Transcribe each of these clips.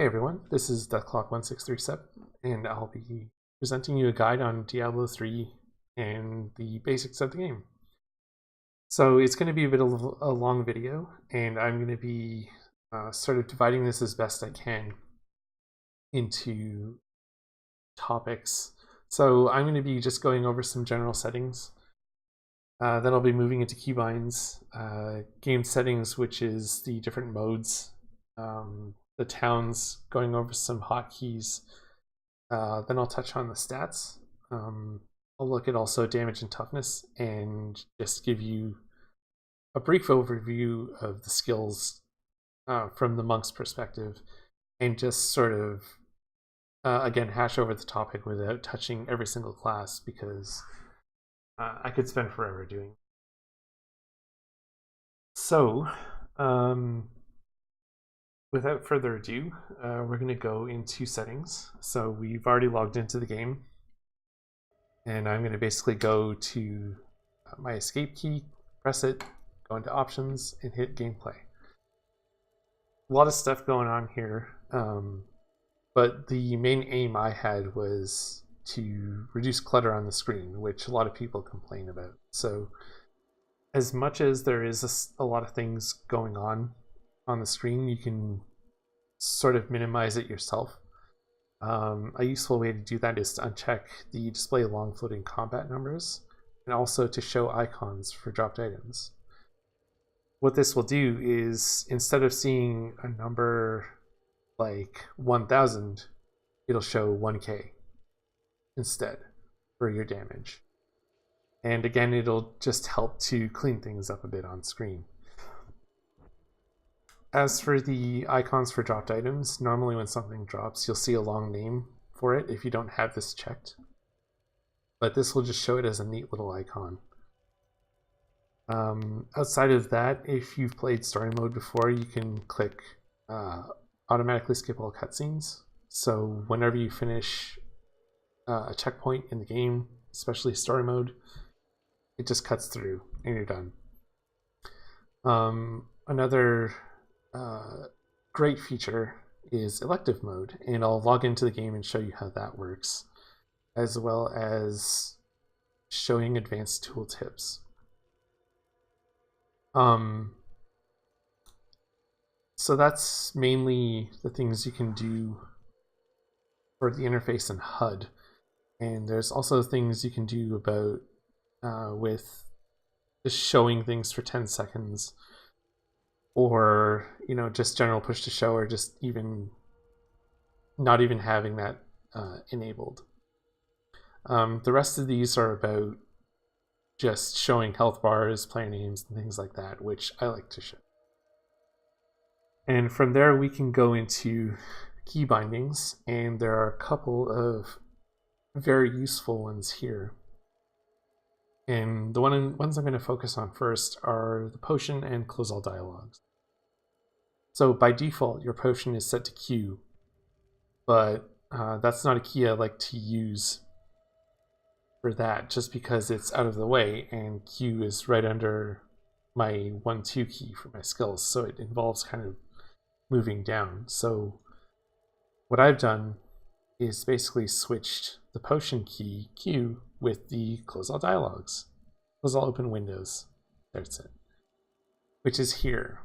Hey everyone, this is DeathClock1637, and I'll be presenting you a guide on Diablo 3 and the basics of the game. So it's going to be a bit of a long video, and I'm going to be sort of dividing this as best I can into topics. So I'm going to be just going over some general settings. Then I'll be moving into keybinds, game settings, which is the different modes, the towns, going over some hotkeys. Then I'll touch on the stats. I'll look at also damage and toughness and just give you a brief overview of the skills from the monk's perspective, and just sort of, again, hash over the topic without touching every single class, because I could spend forever doing it. So, without further ado, we're going to go into settings. So we've already logged into the game, and I'm going to basically go to my escape key, press it, go into options, and hit gameplay. A lot of stuff going on here, but the main aim I had was to reduce clutter on the screen, which a lot of people complain about. So as much as there is a lot of things going on the screen, you can sort of minimize it yourself. A useful way to do that is to uncheck the display long floating combat numbers, and also to show icons for dropped items. What this will do is, instead of seeing a number like 1000, it'll show 1k instead for your damage. And again, it'll just help to clean things up a bit on screen. As for the icons for dropped items, normally when something drops, you'll see a long name for it if you don't have this checked. But this will just show it as a neat little icon. Outside of that, if you've played story mode before, you can click automatically skip all cutscenes. So whenever you finish a checkpoint in the game, especially story mode, it just cuts through and you're done. Another great feature is elective mode, and I'll log into the game and show you how that works, as well as showing advanced tooltips. So that's mainly the things you can do for the interface and HUD, and there's also things you can do about with just showing things for 10 seconds, or just general push to show, or just even not even having that enabled. The rest of these are about just showing health bars, player names, and things like that, which I like to show. And from there we can go into key bindings, and there are a couple of very useful ones here. And the ones I'm going to focus on first are the potion and close all dialogues. So by default, your potion is set to Q, but that's not a key I like to use for that, just because it's out of the way, and Q is right under my 1-2 key for my skills, so it involves kind of moving down. So what I've done is basically switched the potion key Q with the close all dialogues, close all open windows, there's it, which is here,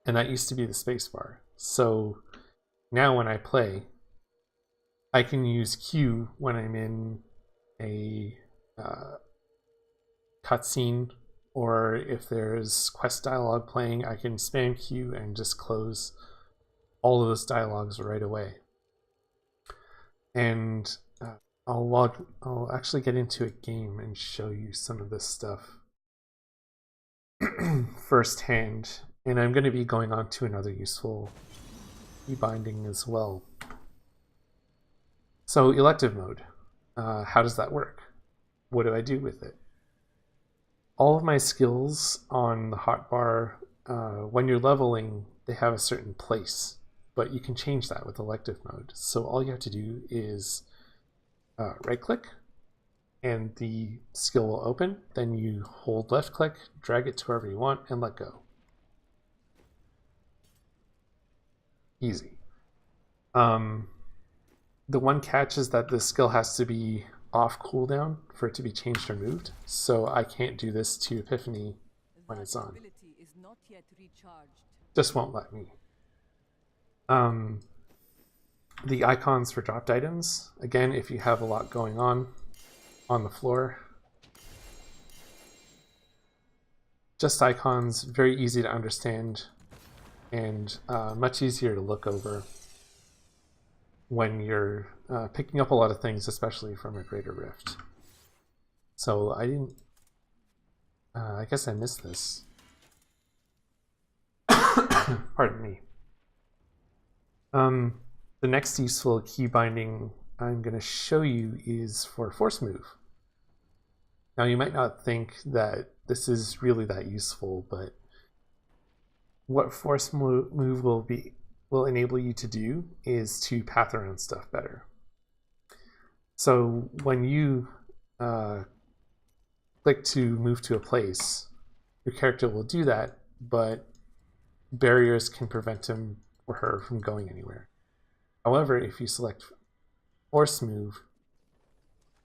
and that used to be the spacebar. So now when I play, I can use Q when I'm in a cutscene, or if there's quest dialogue playing, I can spam Q and just close all of those dialogues right away. And I'll actually get into a game and show you some of this stuff firsthand, and I'm going to be going on to another useful key binding as well. So elective mode, how does that work? What do I do with it? All of my skills on the hotbar, when you're leveling, they have a certain place, but you can change that with elective mode. So all you have to do is right click, and the skill will open. Then you hold left click, drag it to wherever you want, and let go. easy. The one catch is that the skill has to be off cooldown for it to be changed or moved, so I can't do this to Epiphany when it's on. Just won't let me. The icons for dropped items, again, if you have a lot going on the floor, just icons, very easy to understand and much easier to look over when you're picking up a lot of things, especially from a greater rift. So I didn't, I guess I missed this. Pardon me. The next useful key binding I'm going to show you is for force move. Now you might not think that this is really that useful, but what force move will enable you to do is to path around stuff better. So when you click to move to a place, your character will do that, but barriers can prevent him or her from going anywhere. However, if you select force move,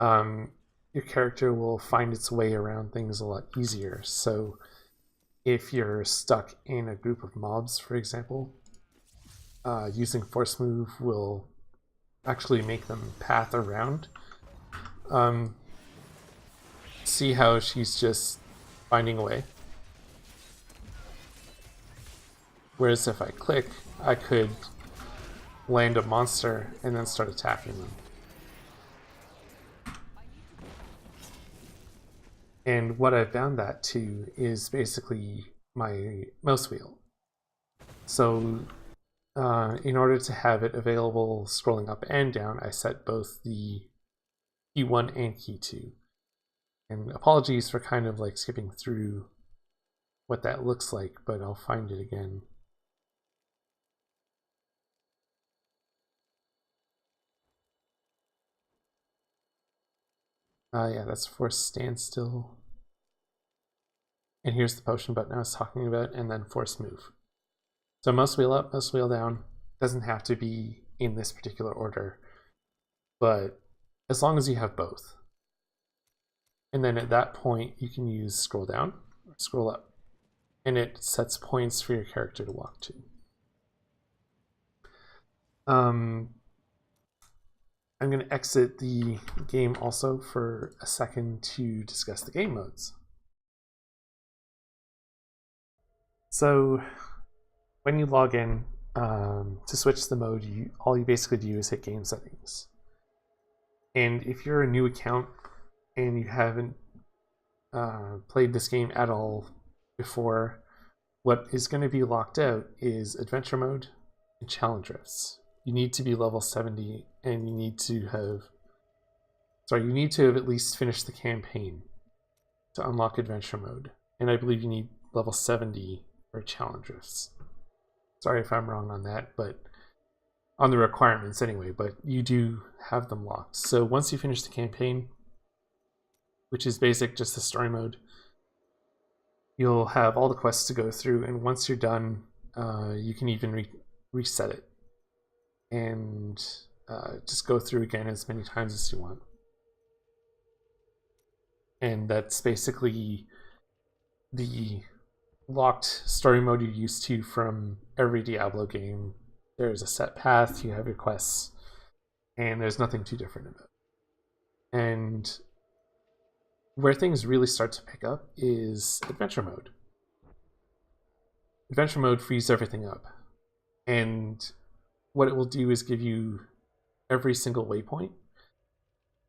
your character will find its way around things a lot easier. So if you're stuck in a group of mobs, for example, using force move will actually make them path around. See how she's just finding a way? Whereas if I click, I could land a monster and then start attacking them. And what I've bound that to is basically my mouse wheel. So in order to have it available scrolling up and down, I set both the key 1 and key 2. And apologies for kind of like skipping through what that looks like, but I'll find it again. Yeah, that's force standstill. And here's the potion button I was talking about, and then force move. So mouse wheel up, mouse wheel down. Doesn't have to be in this particular order, but as long as you have both. And then at that point, you can use scroll down or scroll up, and it sets points for your character to walk to. I'm going to exit the game also for a second to discuss the game modes. So when you log in, to switch the mode, all you basically do is hit game settings. And if you're a new account and you haven't played this game at all before, what is going to be locked out is adventure mode and challenge rifts. You need to be level 70 and you need to have at least finished the campaign to unlock adventure mode. And I believe you need level 70 for challenge rifts. Sorry if I'm wrong on that, but on the requirements anyway, but you do have them locked. So once you finish the campaign, which is basic, just the story mode, you'll have all the quests to go through, and once you're done, you can even reset it and just go through again as many times as you want. And that's basically the locked story mode you're used to from every Diablo game. There's a set path, you have your quests, and there's nothing too different about it. And where things really start to pick up is adventure mode. Adventure mode frees everything up, and what it will do is give you every single waypoint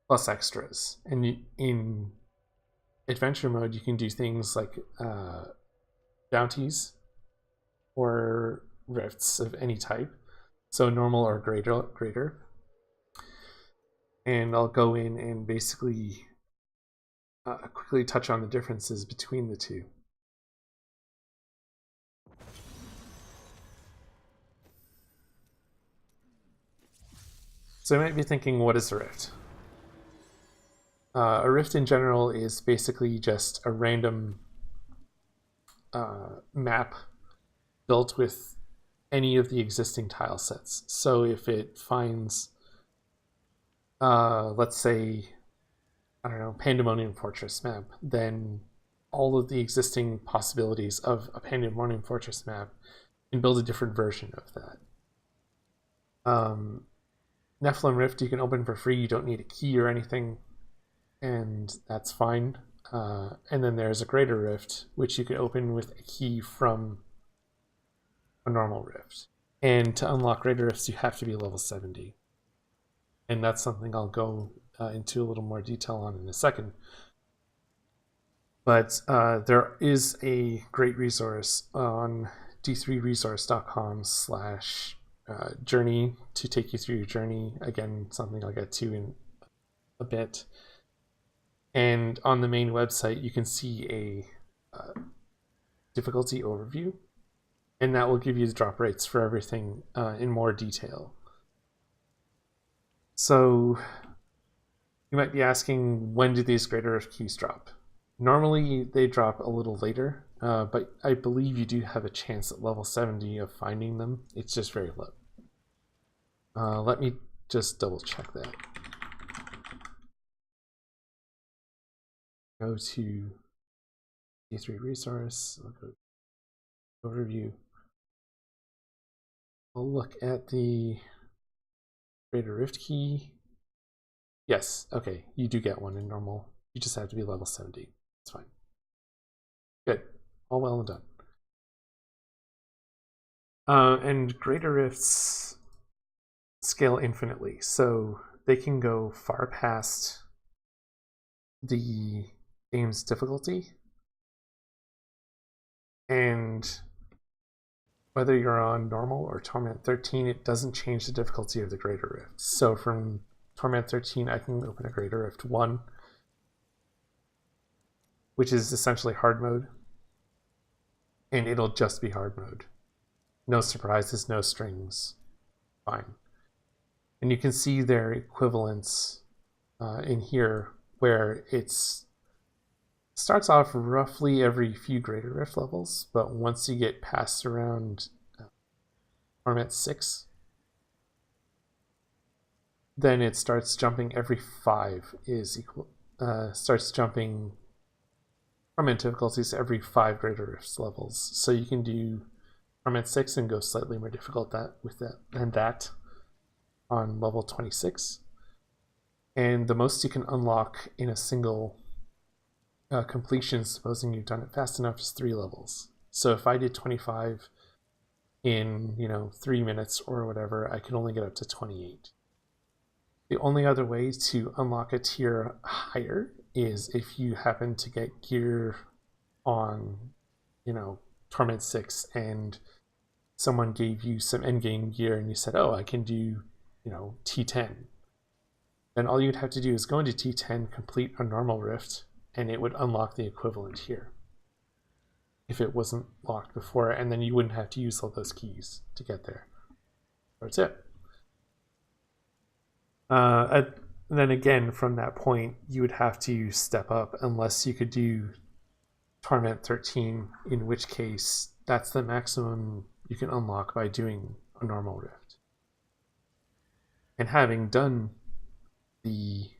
plus extras. And in adventure mode, you can do things like bounties or rifts of any type, so normal or greater. And I'll go in and basically quickly touch on the differences between the two. So you might be thinking, what is a rift? A rift in general is basically just a random map built with any of the existing tile sets. So if it finds, let's say, I don't know, Pandemonium Fortress map, then all of the existing possibilities of a Pandemonium Fortress map can build a different version of that. Nephilim Rift you can open for free. You don't need a key or anything, and that's fine. And then there's a Greater Rift, which you can open with a key from a normal rift. And to unlock Greater Rifts, you have to be level 70. And that's something I'll go into a little more detail on in a second. But there is a great resource on d3resource.com/journey to take you through your journey. Again, something I'll get to in a bit. And on the main website, you can see a difficulty overview, and that will give you the drop rates for everything in more detail. So you might be asking, when do these Greater Rift keys drop? Normally they drop a little later, but I believe you do have a chance at level 70 of finding them. It's just very low. Let me just double check that. Go to D3 resource, I'll go overview. I'll look at the Greater Rift key. Yes, okay, you do get one in normal. You just have to be level 70. It's fine. Good, all well and done. And Greater Rifts scale infinitely, so they can go far past the game's difficulty. And whether you're on normal or Torment 13, it doesn't change the difficulty of the Greater Rift. So from Torment 13, I can open a Greater Rift 1, which is essentially hard mode, and it'll just be hard mode. No surprises, no strings, fine. And you can see their equivalents in here, where it's starts off roughly every few Greater Rift levels, but once you get past around Torment 6, then it starts jumping every 5 is equal. Starts jumping Torment difficulties every 5 Greater Rift levels. So you can do Torment 6 and go slightly more difficult than that on level 26. And the most you can unlock in a single completion, supposing you've done it fast enough, is 3 levels. So if I did 25 in 3 minutes or whatever, I could only get up to 28. The only other way to unlock a tier higher is if you happen to get gear on Torment 6 and someone gave you some endgame gear and you said, oh, I can do T10. Then all you'd have to do is go into T10, complete a normal rift, and it would unlock the equivalent here if it wasn't locked before, and then you wouldn't have to use all those keys to get there. That's it. Then again, from that point, you would have to step up unless you could do Torment 13, in which case that's the maximum you can unlock by doing a normal rift. And having done the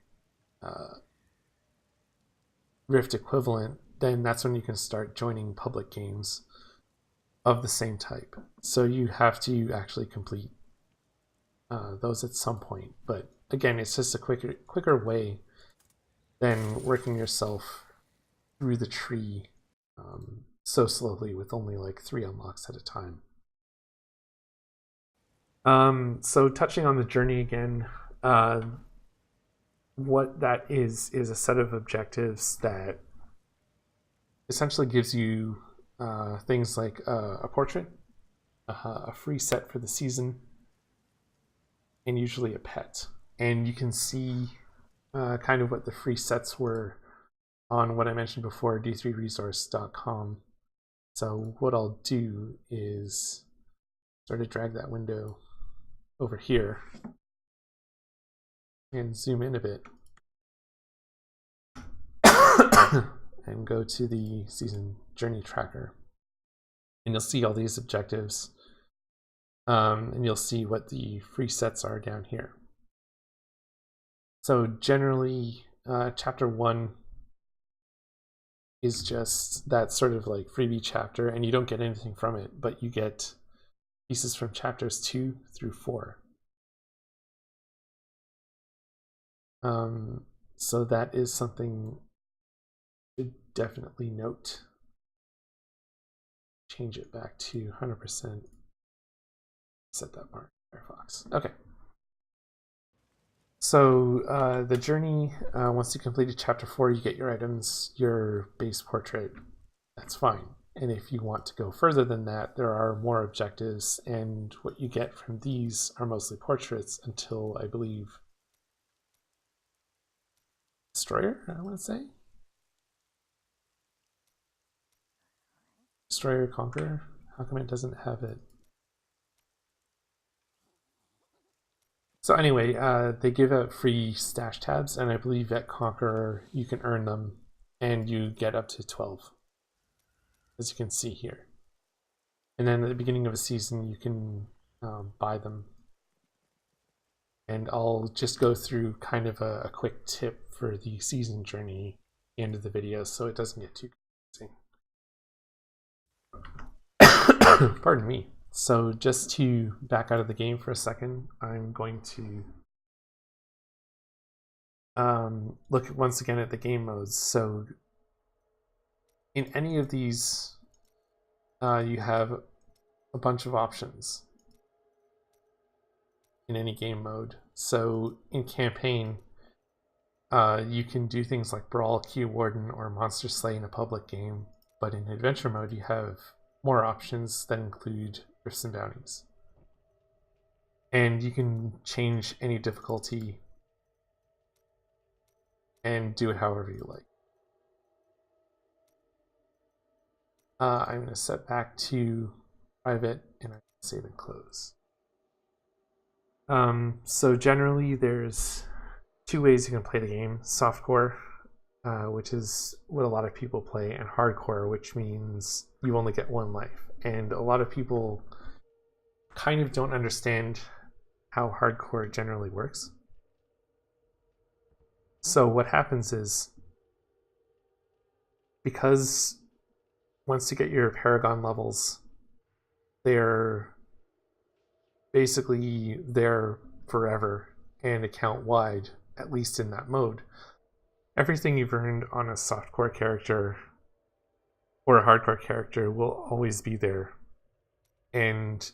rift equivalent, then that's when you can start joining public games of the same type. So you have to actually complete those at some point. But again, it's just a quicker way than working yourself through the tree so slowly with only like 3 unlocks at a time. So touching on the journey again, what that is a set of objectives that essentially gives you things like a portrait, a free set for the season, and usually a pet. And you can see kind of what the free sets were on what I mentioned before, d3resource.com. So what I'll do is sort of drag that window over here and zoom in a bit and go to the season journey tracker, and you'll see all these objectives And you'll see what the free sets are down here. So generally, chapter 1 is just that sort of like freebie chapter, and you don't get anything from it, but you get pieces from chapters 2 through 4. So that is something to definitely note. Change it back to 100%. Set that mark, Firefox. Okay. So the journey, once you completed chapter 4, you get your items, your base portrait. That's fine. And if you want to go further than that, there are more objectives, and what you get from these are mostly portraits until, I believe, Destroyer, I want to say? Destroyer, Conqueror? How come it doesn't have it? So anyway, they give out free stash tabs, and I believe at Conqueror you can earn them, and you get up to 12, as you can see here. And then at the beginning of a season, you can buy them. And I'll just go through kind of a quick tip for the season journey at the end of the video, so it doesn't get too confusing. Pardon me. So just to back out of the game for a second, I'm going to look once again at the game modes. So in any of these, you have a bunch of options in any game mode. So in campaign, you can do things like Brawl, Key Warden, or Monster Slay in a public game, but in adventure mode you have more options that include rifts and bounties. And you can change any difficulty and do it however you like. I'm going to set back to private, and I save and close. So generally there's 2 ways you can play the game: softcore, which is what a lot of people play, and hardcore, which means you only get 1 life. And a lot of people kind of don't understand how hardcore generally works. So what happens is, because once you get your Paragon levels, they're basically there forever and account wide, at least in that mode. Everything you've earned on a softcore character or a hardcore character will always be there. And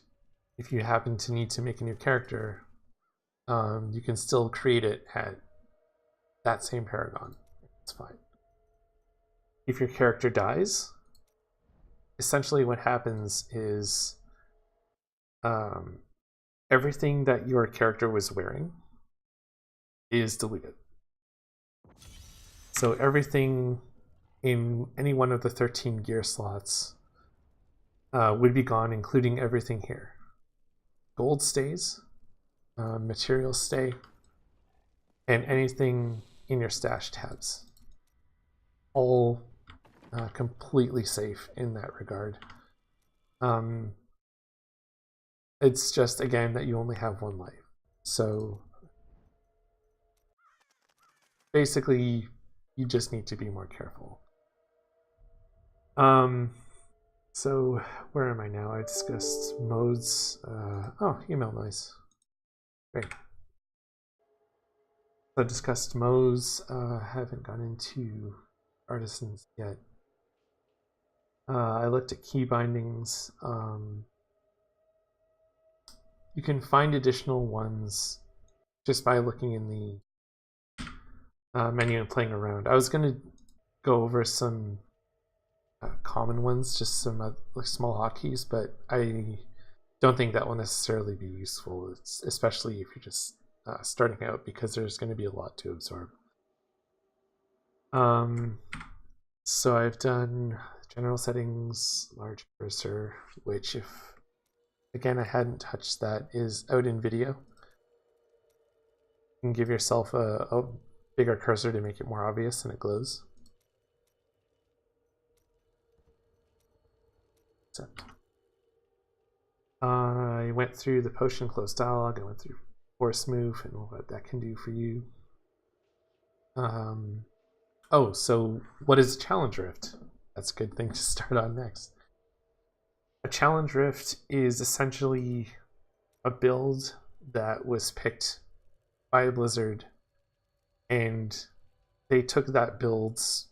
if you happen to need to make a new character, you can still create it at that same Paragon. It's fine. If your character dies, essentially what happens is everything that your character was wearing is deleted. So everything in any one of the 13 gear slots would be gone, including everything here. Gold stays, materials stay, and anything in your stash tabs. All completely safe in that regard. It's just, again, that you only have 1 life. So basically, you just need to be more careful. So where am I now? I discussed modes. Oh, email noise. Great. So I discussed modes. Haven't gone into artisans yet. I looked at key bindings. You can find additional ones just by looking in the menu and playing around. I was going to go over some common ones, just some like small hotkeys, but I don't think that will necessarily be useful, especially if you're just starting out, because there's going to be a lot to absorb. So I've done general settings, large cursor, which, if again I hadn't touched, that is out in video. You can give yourself a bigger cursor to make it more obvious, and it glows. I went through the potion close dialogue. I went through force move and what that can do for you. Oh, so what is a challenge rift? That's a good thing to start on next. A challenge rift is essentially a build that was picked by Blizzard, and they took that build's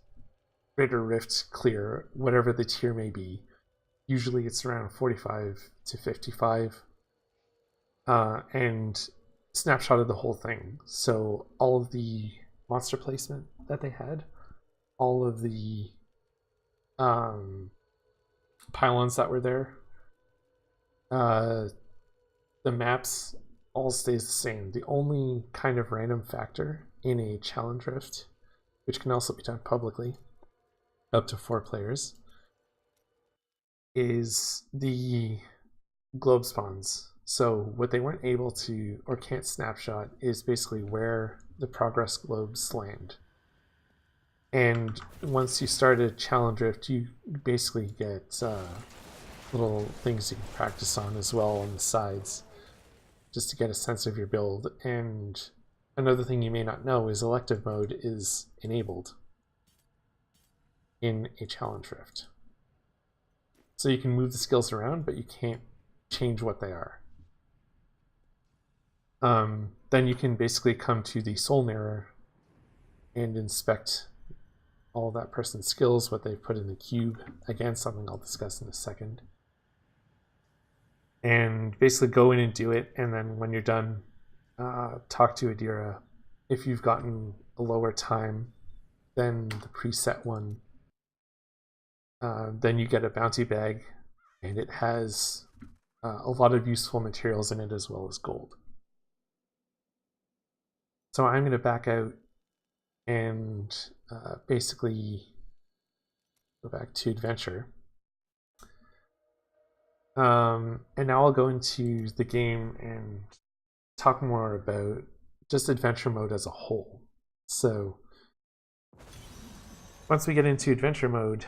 greater rift clear, whatever the tier may be. Usually it's around 45 to 55, and snapshotted the whole thing. So all of the monster placement that they had, all of the pylons that were there, the maps all stays the same. The only kind of random factor in a challenge rift, which can also be done publicly, up to 4 players, is the globe spawns. So what they weren't able to or can't snapshot is basically where the progress globes land. And once you start a challenge rift, you basically get little things you can practice on as well on the sides, just to get a sense of your build. And another thing you may not know is elective mode is enabled in a challenge rift. So you can move the skills around, but you can't change what they are. Then you can basically come to the soul mirror and inspect all that person's skills, what they've put in the cube. Again, something I'll discuss in a second. And basically go in and do it, and then when you're done, talk to Adira. If you've gotten a lower time than the preset one, then you get a bounty bag, and it has a lot of useful materials in it as well as gold. So I'm going to back out and basically go back to adventure. And now I'll go into the game and talk more about just adventure mode as a whole. So once we get into adventure mode,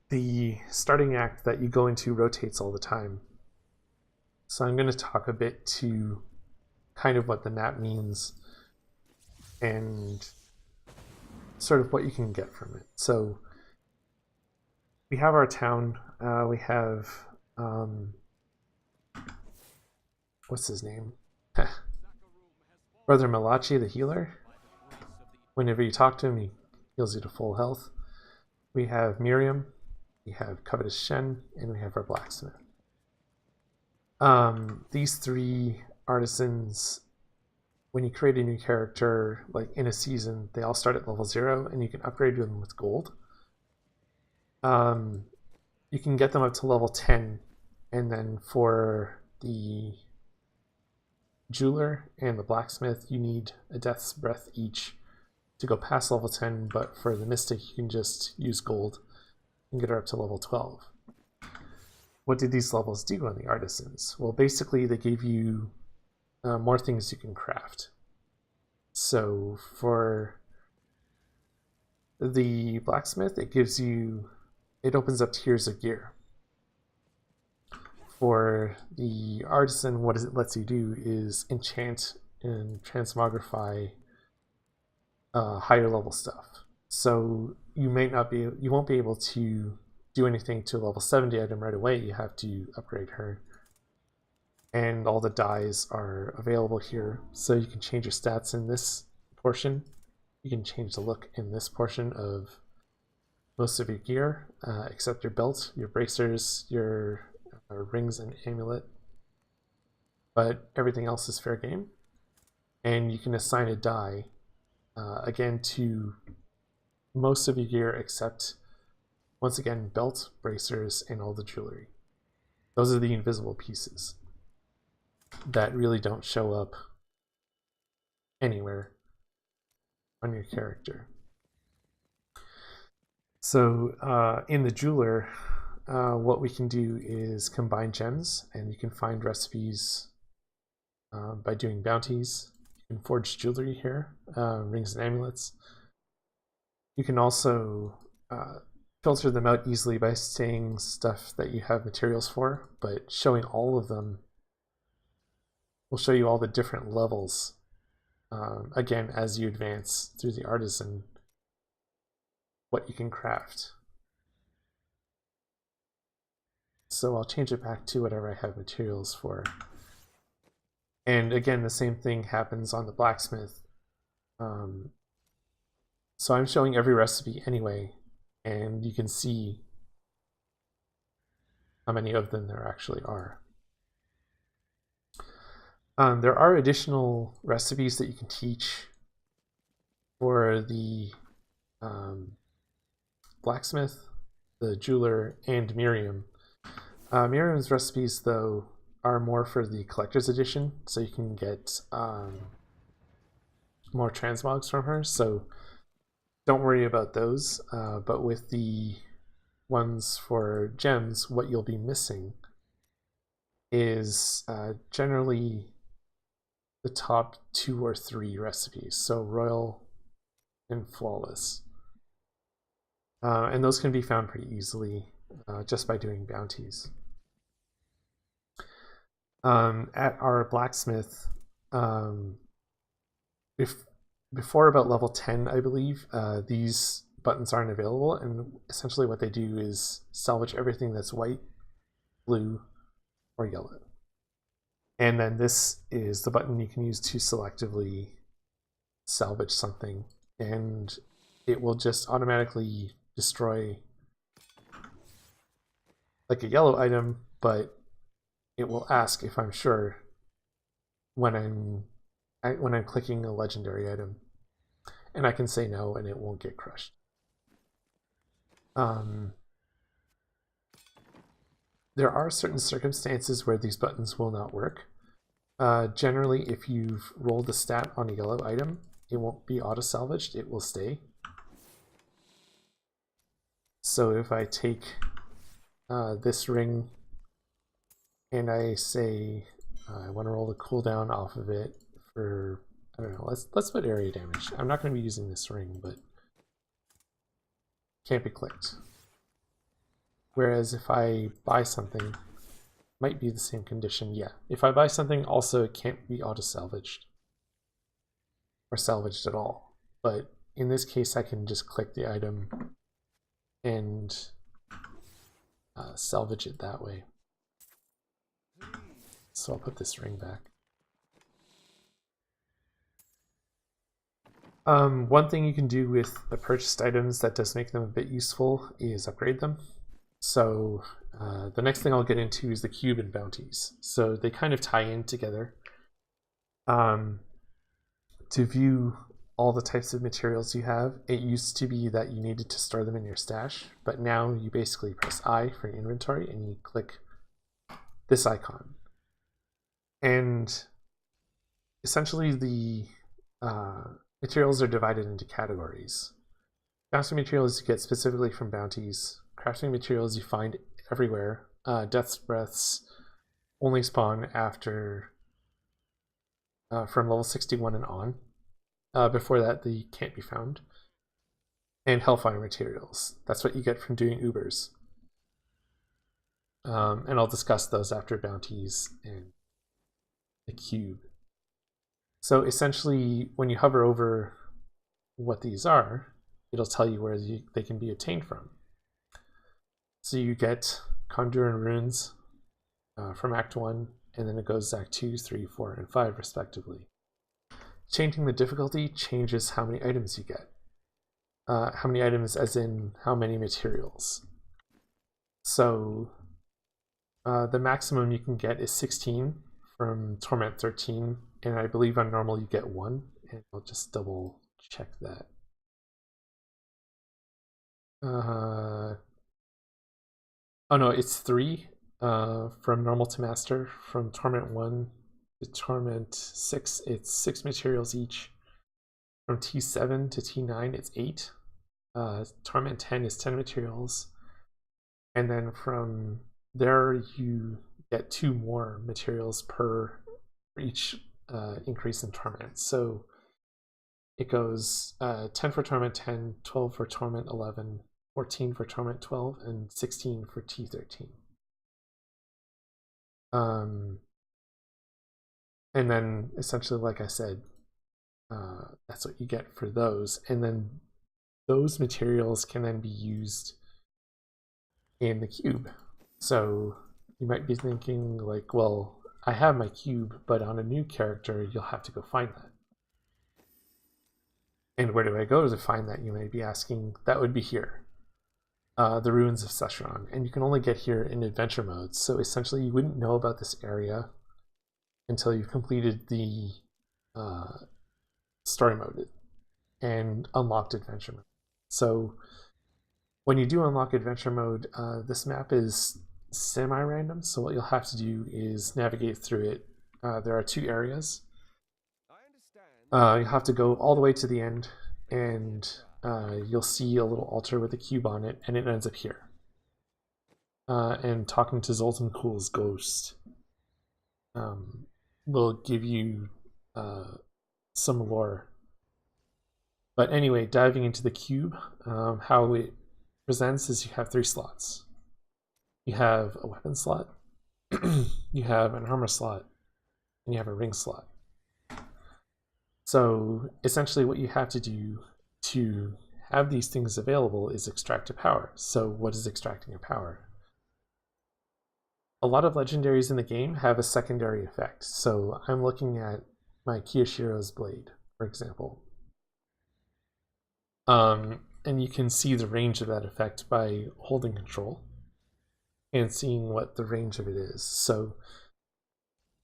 the starting act that you go into rotates all the time. So I'm going to talk a bit to kind of what the map means and sort of what you can get from it. So we have our town. We have what's his name? Brother Malachi, the healer. Whenever you talk to him, he heals you to full health. We have Miriam, we have Covetous Shen, and we have our blacksmith. These 3 artisans, when you create a new character, like in a season, they all start at level 0, and you can upgrade them with gold. You can get them up to level 10, and then for the jeweler and the blacksmith, you need a death's breath each to go past level 10, but for the mystic, you can just use gold and get her up to level 12. What did these levels do on the artisans? Well, basically, they gave you more things you can craft. So for the blacksmith, it opens up tiers of gear. For the artisan, what it lets you do is enchant and transmogrify higher level stuff. So you won't be able to do anything to a level 70 item right away. You have to upgrade her. And all the dyes are available here. So you can change your stats in this portion. You can change the look in this portion of most of your gear, except your belt, your bracers, your rings and amulet. But everything else is fair game. And you can assign a dye, again, to most of your gear except, once again, belt, bracers, and all the jewelry. Those are the invisible pieces that really don't show up anywhere on your character. So in the jeweler, what we can do is combine gems, and you can find recipes by doing bounties. You can forge jewelry here, rings and amulets. You can also filter them out easily by saying stuff that you have materials for, but showing all of them will show you all the different levels, again, as you advance through the artisan, what you can craft. So I'll change it back to whatever I have materials for. And again, the same thing happens on the blacksmith. So I'm showing every recipe anyway, and you can see how many of them there actually are. There are additional recipes that you can teach for the blacksmith, the jeweler, and Miriam. Miriam's recipes, though, are more for the collector's edition, so you can get more transmogs from her, so don't worry about those. But with the ones for gems, what you'll be missing is generally the top 2 or 3 recipes, so royal and flawless. And those can be found pretty easily just by doing bounties. At our blacksmith, before about level 10, I believe, these buttons aren't available, and essentially what they do is salvage everything that's white, blue, or yellow. And then this is the button you can use to selectively salvage something, and it will just automatically destroy like a yellow item, but it will ask if I'm sure when I'm clicking a legendary item, and I can say no and it won't get crushed. There are certain circumstances where these buttons will not work. Generally, if you've rolled a stat on a yellow item, it won't be auto-salvaged, it will stay. So if I take this ring and I say I want to roll the cooldown off of it for, I don't know, let's put area damage. I'm not going to be using this ring, but can't be clicked. Whereas if I buy something, might be the same condition. Yeah, if I buy something, also it can't be auto-salvaged or salvaged at all. But in this case, I can just click the item and salvage it that way. So I'll put this ring back. One thing you can do with the purchased items that does make them a bit useful is upgrade them. So the next thing I'll get into is the cube and bounties. So they kind of tie in together. To view all the types of materials you have, it used to be that you needed to store them in your stash, but now you basically press I for your inventory and you click this icon. And essentially the materials are divided into categories. Bounty materials you get specifically from bounties. Crafting materials you find everywhere. Death's breaths only spawn after from level 61 and on. Before that, they can't be found. And Hellfire materials. That's what you get from doing Ubers. And I'll discuss those after bounties and the cube. So essentially, when you hover over what these are, it'll tell you where they can be obtained from. So you get Conjure and Runes from Act 1, and then it goes Act 2, 3, 4, and 5 respectively. Changing the difficulty changes how many items you get. How many items as in how many materials. So the maximum you can get is 16 from Torment 13, and I believe on normal you get 1, and I'll just double check that. Oh no, it's 3 from normal to master. From Torment 1 to Torment 6, it's 6 materials each. From T7 to T9, it's 8. Torment 10 is 10 materials. And then from there, you get 2 more materials per each increase in Torment. So it goes 10 for Torment 10, 12 for Torment 11, 14 for Torment 12, and 16 for T13. And then essentially, like I said, that's what you get for those. And then those materials can then be used in the cube. So you might be thinking like, well, I have my cube, but on a new character, you'll have to go find that. And where do I go to find that? You may be asking. That would be here. The Ruins of Sescheron. And you can only get here in adventure mode. So essentially you wouldn't know about this area until you've completed the story mode and unlocked adventure mode. So when you do unlock adventure mode, this map is semi-random. So what you'll have to do is navigate through it. There are 2 areas. You'll have to go all the way to the end, and you'll see a little altar with a cube on it, and it ends up here. And talking to Zoltan Kuhl's ghost will give you some lore. But anyway, diving into the cube, how it presents is you have 3 slots. You have a weapon slot, you have an armor slot, and you have a ring slot. So essentially what you have to do to have these things available is extract a power. So what is extracting a power? A lot of legendaries in the game have a secondary effect. So I'm looking at my Kiyoshiro's blade, for example. And you can see the range of that effect by holding control and seeing what the range of it is. So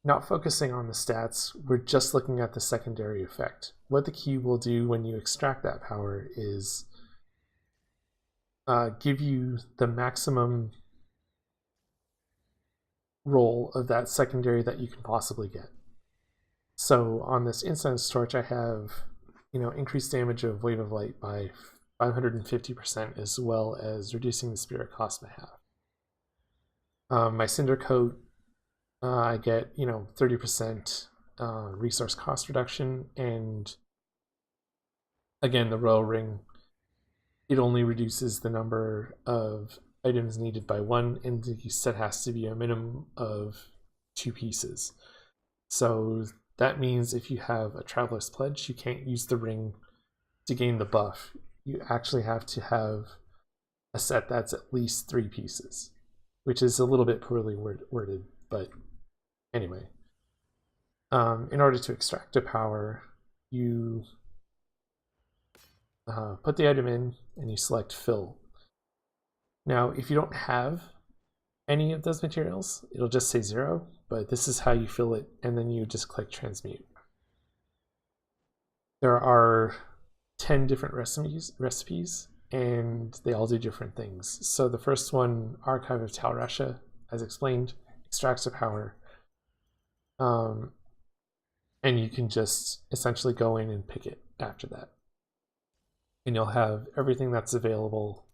not focusing on the stats, we're just looking at the secondary effect. What the cube will do when you extract that power is give you the maximum roll of that secondary that you can possibly get. So on this Incense Torch, I have, increased damage of Wave of Light by 550%, as well as reducing the spirit cost by half. My Cinder Coat, I get 30% resource cost reduction, and again the Royal Ring, it only reduces the number of items needed by 1, and the set has to be a minimum of 2 pieces. So that means if you have a Traveler's Pledge, you can't use the ring to gain the buff. You actually have to have a set that's at least 3 pieces, which is a little bit poorly worded, but anyway. In order to extract a power, you put the item in and you select fill. Now, if you don't have any of those materials, it'll just say 0, but this is how you fill it, and then you just click transmute. There are 10 different recipes, and they all do different things. So the first one, Archive of Tal Rasha, as explained, extracts a power. And you can just essentially go in and pick it after that. And you'll have everything that's available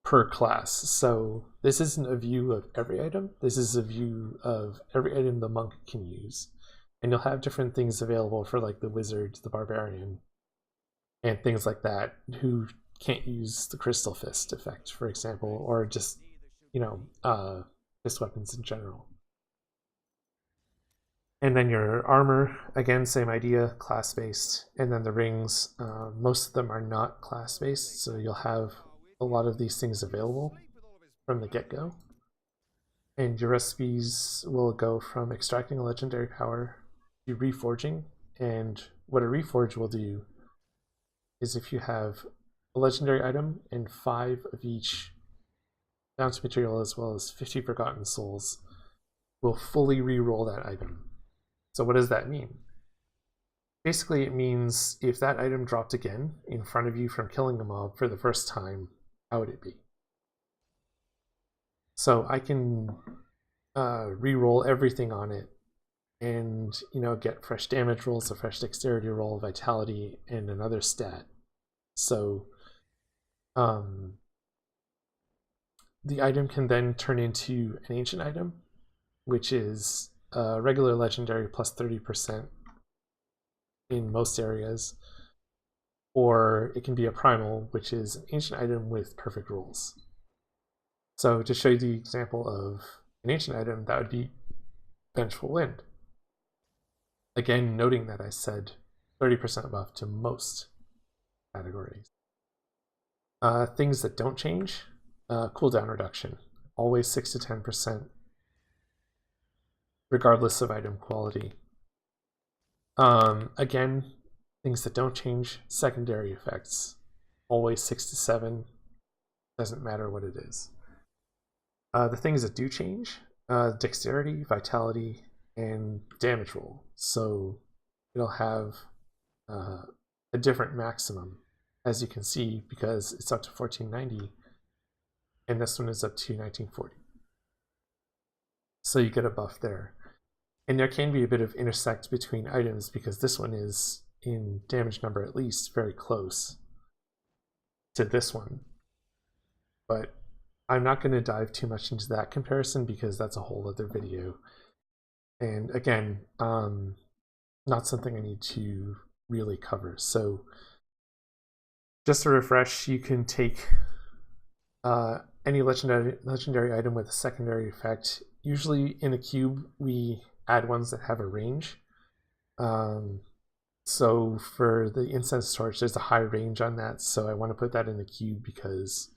per class. So this isn't a view of every item. This is a view of every item the monk can use. And you'll have different things available for like the wizard, the barbarian, and things like that, who can't use the Crystal Fist effect, for example, or just, fist weapons in general. And then your armor, again, same idea, class-based. And then the rings, most of them are not class-based, so you'll have a lot of these things available from the get-go. And your recipes will go from extracting a legendary power to reforging. And what a reforge will do is if you have a legendary item and 5 of each bounce material, as well as 50 Forgotten Souls, will fully re-roll that item. So what does that mean? Basically, it means if that item dropped again in front of you from killing a mob for the first time, how would it be? So I can re-roll everything on it and get fresh damage rolls, a fresh dexterity roll, vitality, and another stat. So the item can then turn into an ancient item, which is regular legendary plus 30% in most areas. or it can be a primal, which is an ancient item with perfect rules. So to show you the example of an ancient item, that would be Vengeful Wind. Again, noting that I said 30% buff to most categories. Things that don't change, cooldown reduction, always 6 to 10%, regardless of item quality. Again, things that don't change, secondary effects, always 6 to 7, doesn't matter what it is. The things that do change, dexterity, vitality, and damage roll. So it'll have a different maximum, as you can see, because it's up to 1490, and this one is up to 1940. So you get a buff there. And there can be a bit of intersect between items, because this one is, in damage number at least, very close to this one. But I'm not going to dive too much into that comparison, because that's a whole other video. And again, not something I need to really cover. So just to refresh, you can take any legendary item with a secondary effect. Usually in the cube, we add ones that have a range. So for the Incense Torch, there's a high range on that, so I want to put that in the cube because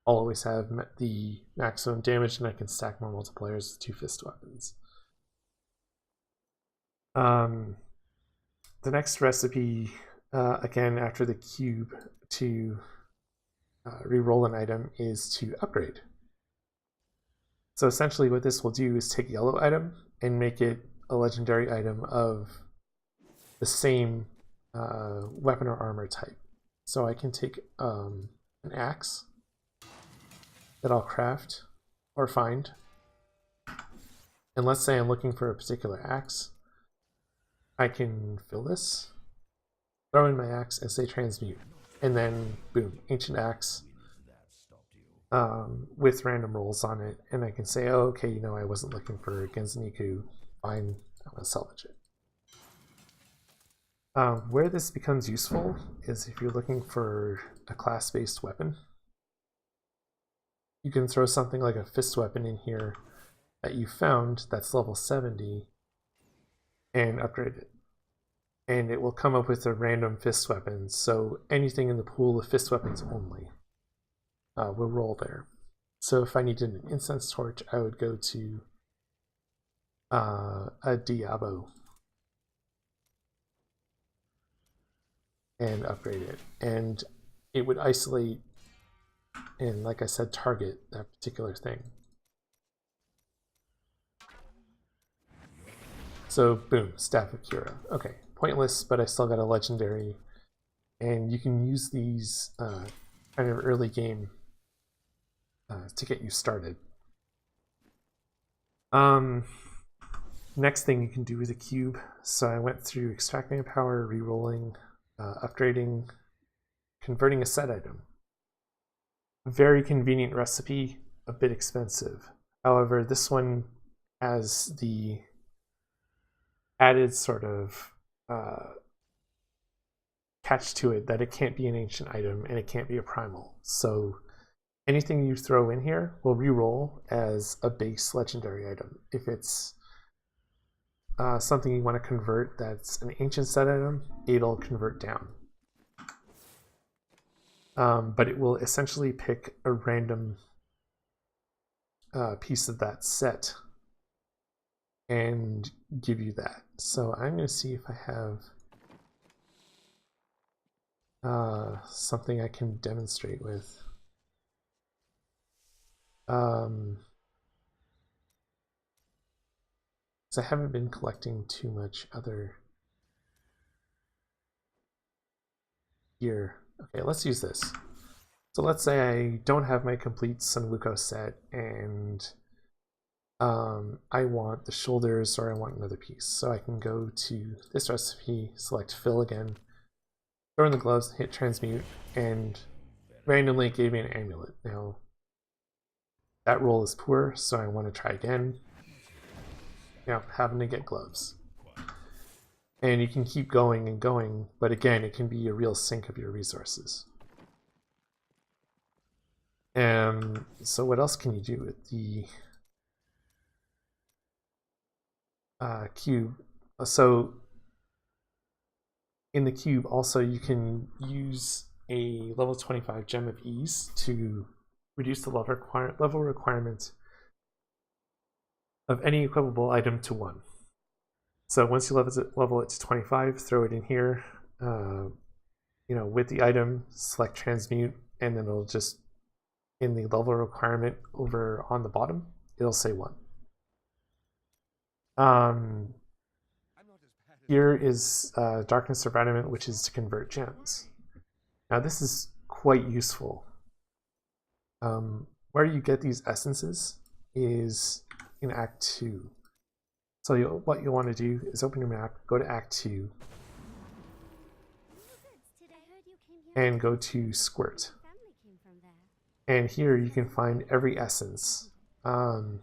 I'll always have the maximum damage, and I can stack more multipliers with 2 fist weapons. The next recipe, again after the cube, to re-roll an item is to upgrade. So essentially what this will do is take a yellow item and make it a legendary item of the same weapon or armor type. So I can take an axe that I'll craft or find, and let's say I'm looking for a particular axe. I can fill this, throw in my axe, and say transmute, and then boom, ancient axe with random rolls on it, and I can say, oh, okay, you know, I wasn't looking for Genzaniku, fine, I'm gonna salvage it. Where this becomes useful is if you're looking for a class-based weapon. You can throw something like a fist weapon in here that you found that's level 70 and upgrade it. And it will come up with a random fist weapon, so anything in the pool of fist weapons only will roll there. So if I needed an Incense Torch, I would go to a Diablo and upgrade it, and it would isolate and, like I said, target that particular thing. So boom, Staff of Kira. Okay, pointless, but I still got a legendary, and you can use these kind of early game to get you started. Next thing you can do with a cube. So I went through extracting a power, re-rolling, upgrading, converting a set item. Very convenient recipe, a bit expensive. However, this one has the added sort of catch to it that it can't be an ancient item and it can't be a primal. So anything you throw in here will re-roll as a base legendary item. If it's something you want to convert that's an ancient set item, it'll convert down. But it will essentially pick a random piece of that set and give you that. So I'm going to see if I have something I can demonstrate with. So I haven't been collecting too much other gear. Okay, let's use this. So let's say I don't have my complete Sun Wukong set, and I want the shoulders, or I want another piece. So I can go to this recipe, select fill again, throw in the gloves, hit transmute, and randomly it gave me an amulet. Now that roll is poor, so I want to try again. Now having to get gloves. And you can keep going and going, but again, it can be a real sink of your resources. So what else can you do with the cube? So in the cube, also you can use a level 25 gem of ease to reduce the level requirement of any equipable item to 1. So once you level it to 25, throw it in here, with the item, select transmute, and then it'll just, in the level requirement over on the bottom, it'll say 1. Here is Darkness of Adamant, which is to convert gems. Now this is quite useful. Where you get these essences is in Act 2. So what you'll want to do is open your map, go to Act 2, and go to Squirt. And here you can find every essence. And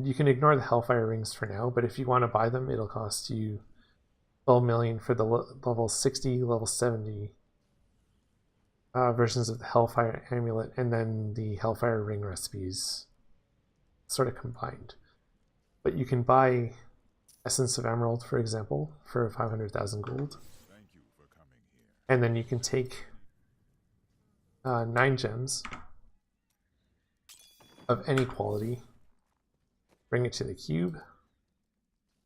you can ignore the Hellfire Rings for now, but if you want to buy them, it'll cost you 12 million for the level 60, level 70 versions of the Hellfire Amulet, and then the Hellfire Ring recipes sort of combined. But you can buy Essence of Emerald, for example, for 500,000 gold. Thank you for coming here. And then you can take 9 gems of any quality, bring it to the cube,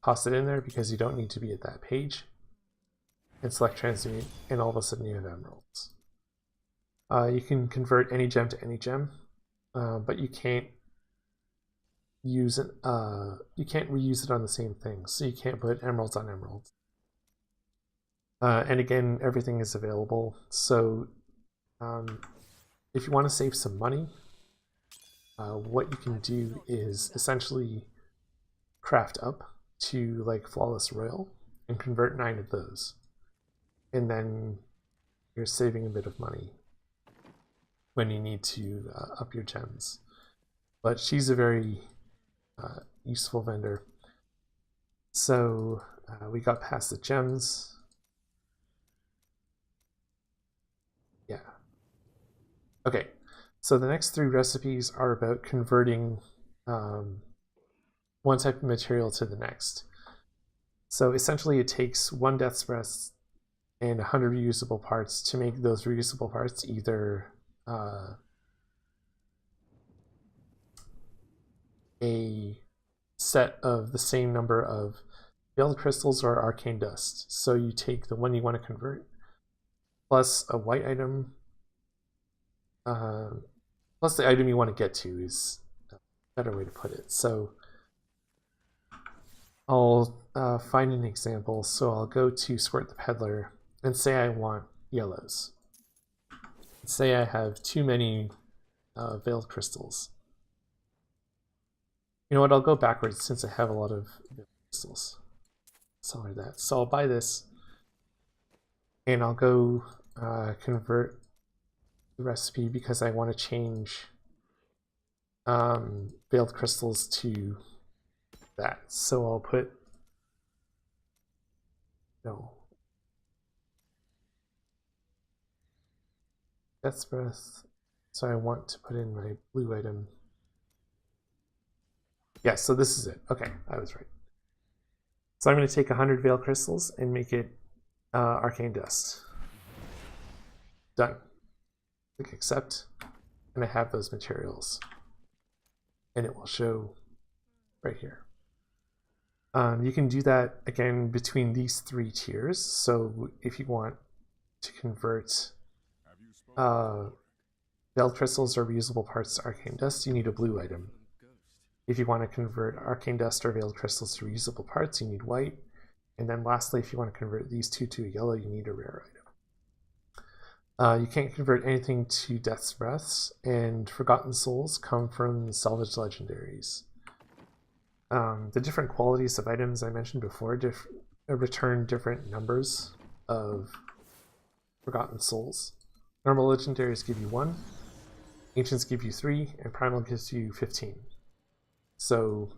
toss it in there because you don't need to be at that page, and select transmute, and all of a sudden you have emeralds. You can convert any gem to any gem, but you can't use it. You can't reuse it on the same thing, so you can't put emeralds on emeralds. And again, everything is available. So if you want to save some money, what you can do is essentially craft up to like Flawless Royal and convert 9 of those, and then you're saving a bit of money when you need to up your gems. But she's a very useful vendor. So we got past the gems. Yeah. Okay, so the next 3 recipes are about converting one type of material to the next. So essentially it takes 1 Death's Breath and 100 reusable parts to make those reusable parts either a set of the same number of veiled crystals or arcane dust. So you take the one you want to convert plus a white item, plus the item you want to get to is a better way to put it. So I'll find an example. So I'll go to Squirt the Peddler and say I want yellows. Say I have too many veiled crystals. You know what, I'll go backwards since I have a lot of crystals. Something like that. So I'll buy this and I'll go convert the recipe because I want to change veiled crystals to that. So I'll put Death's Breath. So I want to put in my blue item. Yeah, so this is it. Okay, I was right. So I'm going to take 100 veil crystals and make it arcane dust. Done. Click accept, and I have those materials. And it will show right here. You can do that again between these 3 tiers. So if you want to convert veiled crystals or reusable parts to arcane dust, you need a blue item. If you want to convert arcane dust or veiled crystals to reusable parts, you need white. And then lastly, if you want to convert these 2 to a yellow, you need a rare item. You can't convert anything to Death's Breaths, and Forgotten Souls come from salvaged legendaries. The different qualities of items I mentioned before return different numbers of Forgotten Souls. Normal legendaries give you 1, Ancients give you 3, and Primal gives you 15. So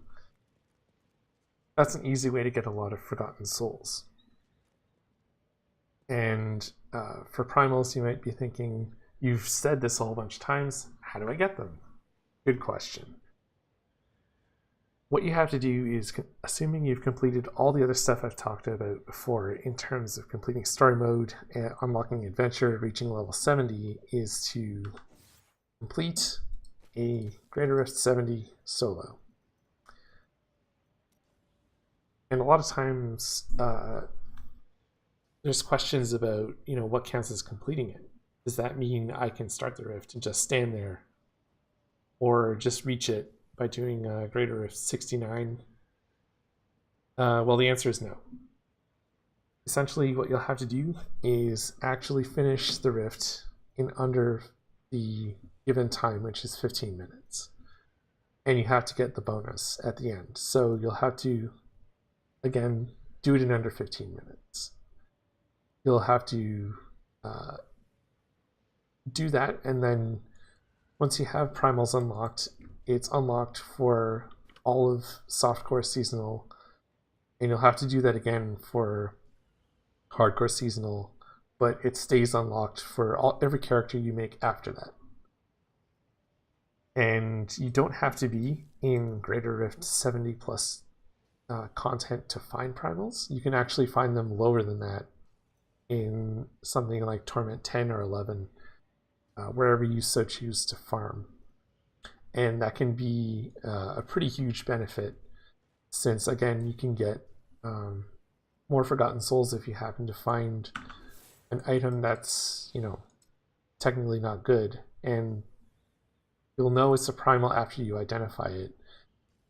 that's an easy way to get a lot of Forgotten Souls. And for primals, you might be thinking, you've said this a whole bunch of times, how do I get them? Good question. What you have to do is, assuming you've completed all the other stuff I've talked about before in terms of completing story mode, unlocking adventure, reaching level 70, is to complete a Greater Rift 70 solo. And a lot of times there's questions about, what counts as completing it. Does that mean I can start the Rift and just stand there, or just reach it by doing Greater Rift 69? Well, the answer is no. Essentially, what you'll have to do is actually finish the Rift in under the given time, which is 15 minutes. And you have to get the bonus at the end. So you'll have to, again, do it in under 15 minutes. You'll have to do that, and then once you have primals unlocked, it's unlocked for all of softcore seasonal, and you'll have to do that again for hardcore seasonal, but it stays unlocked for every character you make after that. And you don't have to be in Greater Rift 70 plus content to find primals. You can actually find them lower than that in something like Torment 10 or 11, wherever you so choose to farm. And that can be a pretty huge benefit, since, again, you can get more Forgotten Souls if you happen to find an item that's, technically not good, and you'll know it's a primal after you identify it,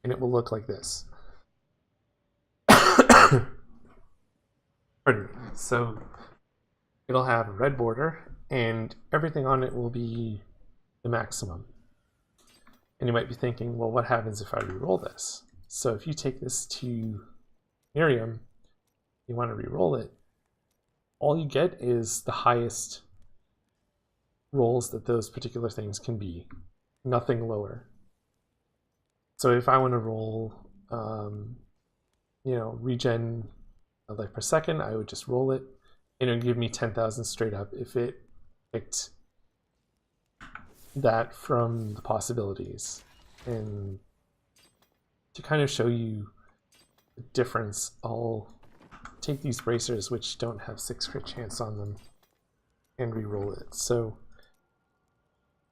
and it will look like this. Pardon me. So it'll have a red border, and everything on it will be the maximum. And you might be thinking, well, what happens if I re-roll this? So if you take this to Miriam, you want to re-roll it, all you get is the highest rolls that those particular things can be, nothing lower. So if I want to roll, regen life per second, I would just roll it, and it would give me 10,000 straight up if it picked that from the possibilities. And to kind of show you the difference, I'll take these bracers, which don't have 6 crit chance on them, and re-roll it. So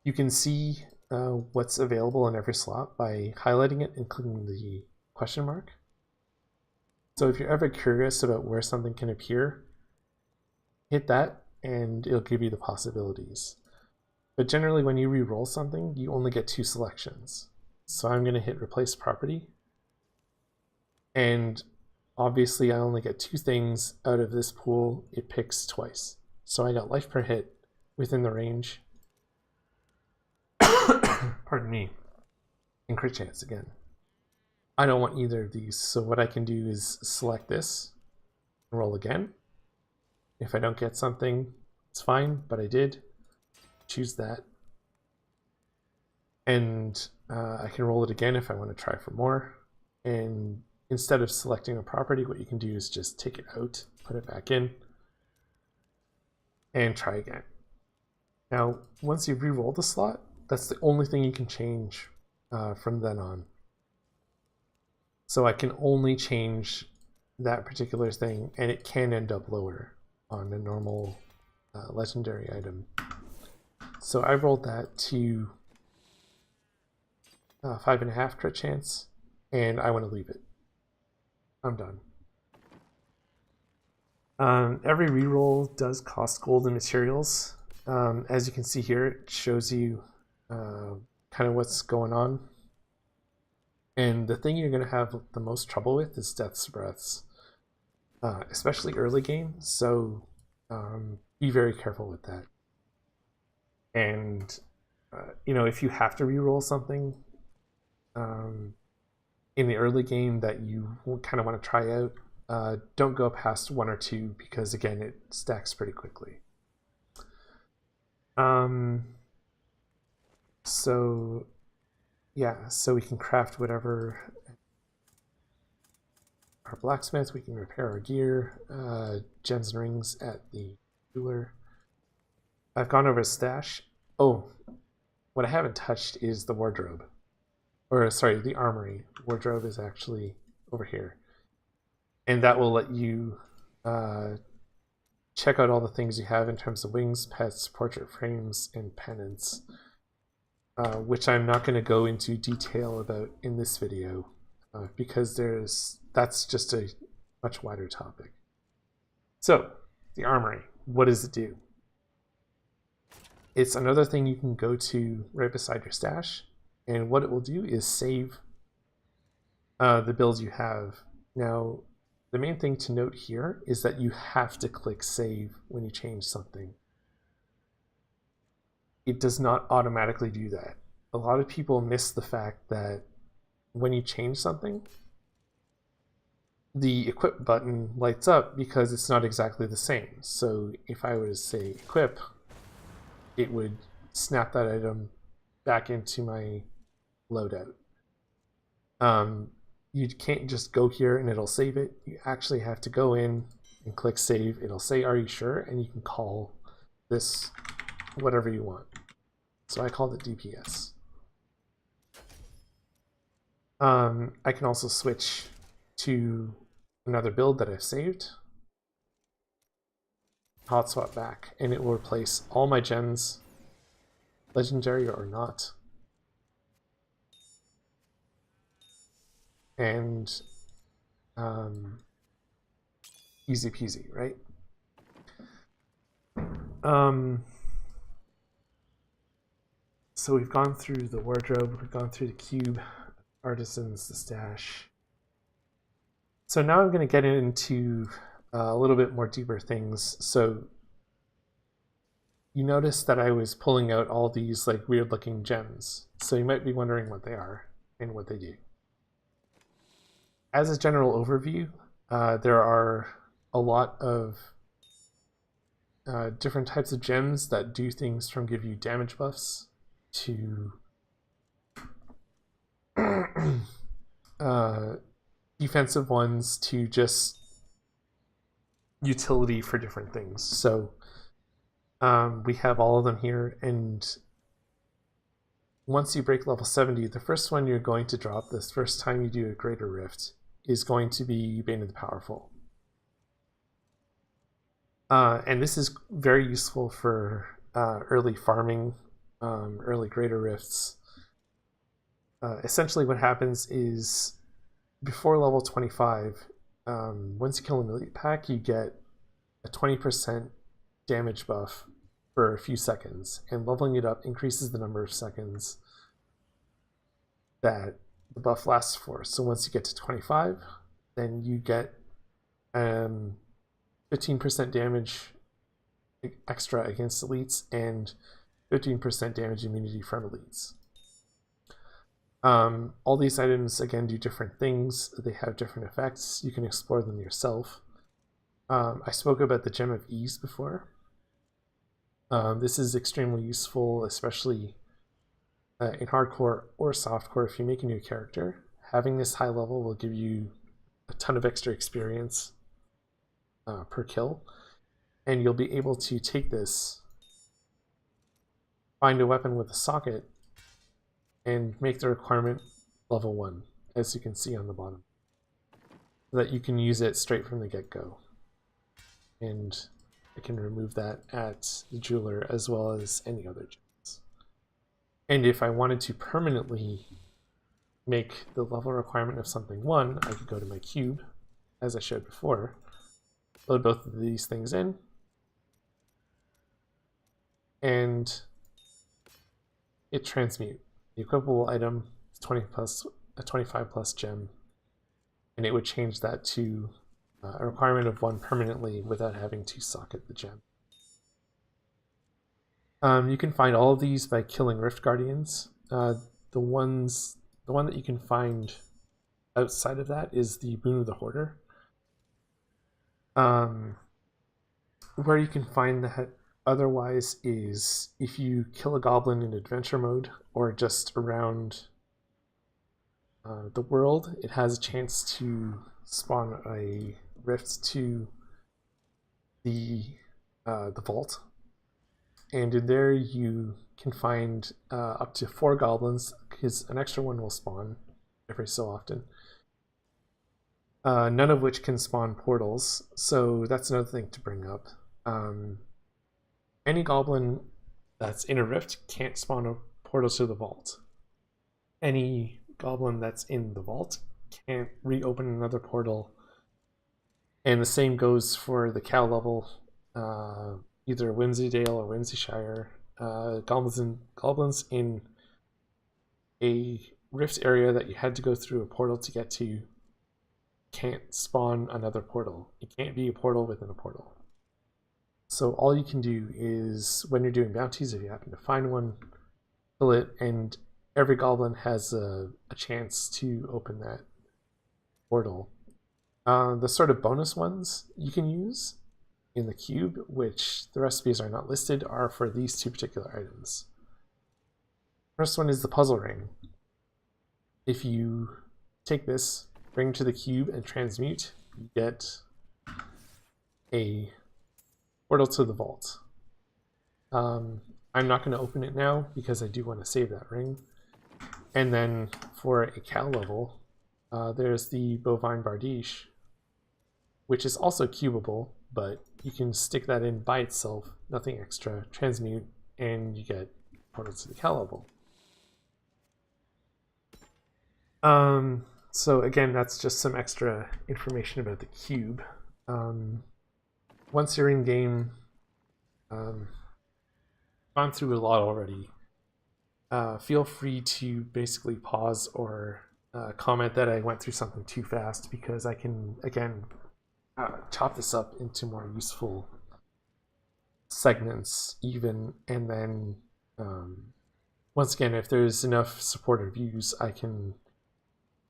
you can see what's available in every slot by highlighting it and clicking the question mark. So if you're ever curious about where something can appear, hit that and it'll give you the possibilities. But generally, when you re-roll something, you only get 2 selections. So I'm going to hit replace property, and obviously I only get 2 things out of this pool it picks twice. So I got life per hit within the range, pardon me, and crit chance again. I don't want either of these, so what I can do is select this and roll again. If I don't get something, it's fine, but I did. Choose that. And I can roll it again if I want to try for more. And instead of selecting a property, what you can do is just take it out, put it back in, and try again. Now, once you've re-rolled the slot, that's the only thing you can change from then on. So I can only change that particular thing, and it can end up lower on a normal legendary item. So I rolled that to 5.5 crit chance, and I want to leave it. I'm done. Every reroll does cost gold and materials. As you can see here, it shows you kind of what's going on. And the thing you're going to have the most trouble with is Death's Breaths, especially early game. So be very careful with that. And if you have to reroll something in the early game that you kind of want to try out, don't go past 1 or 2, because again, it stacks pretty quickly. So yeah, so we can craft whatever our blacksmith. We can repair our gear, gems and rings at the jeweler. I've gone over a stash. Oh, what I haven't touched is the wardrobe. Or, sorry, the armory. Wardrobe is actually over here. And that will let you check out all the things you have in terms of wings, pets, portrait frames, and pennants, which I'm not going to go into detail about in this video because that's just a much wider topic. So, the armory, what does it do? It's another thing you can go to right beside your stash, and what it will do is save the builds you have. Now, the main thing to note here is that you have to click save when you change something. It does not automatically do that. A lot of people miss the fact that when you change something, the equip button lights up because it's not exactly the same. So if I were to say equip, it would snap that item back into my loadout. You can't just go here and it'll save it. You actually have to go in and click save. It'll say, are you sure? And you can call this whatever you want. So I called it DPS. I can also switch to another build that I've saved. Hotspot back, and it will replace all my gems, legendary or not. And easy peasy, right? So we've gone through the wardrobe, we've gone through the cube, artisans, the stash. So now I'm going to get into a little bit more deeper things. So you notice that I was pulling out all these like weird looking gems. So you might be wondering what they are and what they do. As a general overview, there are a lot of different types of gems that do things from give you damage buffs to defensive ones to just utility for different things. So we have all of them here, and once you break level 70, the first one you're going to drop this first time you do a Greater Rift is going to be Bane of the Powerful. And this is very useful for early farming, early Greater Rifts. Essentially what happens is before level 25, once you kill an elite pack, you get a 20% damage buff for a few seconds, and leveling it up increases the number of seconds that the buff lasts for. So once you get to 25, then you get 15% damage extra against elites and 15% damage immunity from elites. All these items again do different things. They have different effects. You can explore them yourself. I spoke about the Gem of Ease before. This is extremely useful, especially in hardcore or softcore. If you make a new character, having this high level will give you a ton of extra experience per kill, and you'll be able to take this, find a weapon with a socket, and make the requirement level 1, as you can see on the bottom, so that you can use it straight from the get-go. And I can remove that at the jeweler as well as any other gems. And if I wanted to permanently make the level requirement of something 1, I could go to my cube, as I showed before, load both of these things in, and it transmute. The equipable item is 20 plus a 25 plus gem, and it would change that to a requirement of 1 permanently without having to socket the gem. You can find all of these by killing Rift Guardians. The one that you can find outside of that is the Boon of the Hoarder. Where you can find that otherwise is if you kill a goblin in adventure mode or just around the world, it has a chance to spawn a rift to the vault, and in there you can find up to 4 goblins, because an extra one will spawn every so often. None of which can spawn portals, so that's another thing to bring up. Any goblin that's in a rift can't spawn a portal to the vault. Any goblin that's in the vault can't reopen another portal, and the same goes for the cow level. Either Wensleydale or Wensleydale, goblins in a rift area that you had to go through a portal to get to can't spawn another portal. It can't be a portal within a portal. So all you can do is, when you're doing bounties, if you happen to find one, kill it, and every goblin has a chance to open that portal. The sort of bonus ones you can use in the cube, which the recipes are not listed, are for these 2 particular items. First one is the puzzle ring. If you take this, bring to the cube, and transmute, you get a portal to the vault. I'm not going to open it now because I do want to save that ring. And then for a cow level, there's the bovine bardiche, which is also cubable, but you can stick that in by itself, nothing extra, transmute, and you get portal to the cow level. So again, that's just some extra information about the cube. Once you're in game, gone through a lot already, feel free to basically pause or comment that I went through something too fast, because I can, again, chop this up into more useful segments even, and then once again, if there's enough supported views, I can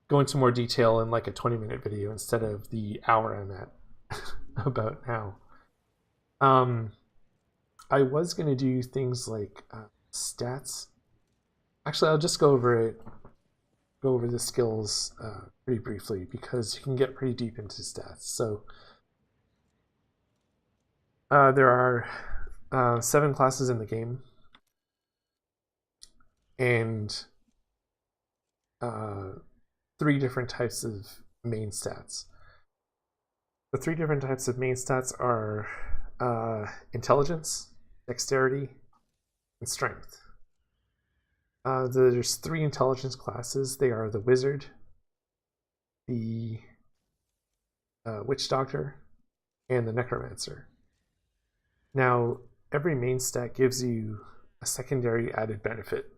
go into more detail in like a 20-minute video instead of the hour I'm at about now. I was going to do things like stats. Actually, I'll just go over the skills pretty briefly, because you can get pretty deep into stats. So there are 7 classes in the game, and 3 different types of main stats. The 3 different types of main stats are intelligence, dexterity, and strength. There's 3 intelligence classes. They are the wizard, the witch doctor, and the necromancer. Now, every main stat gives you a secondary added benefit.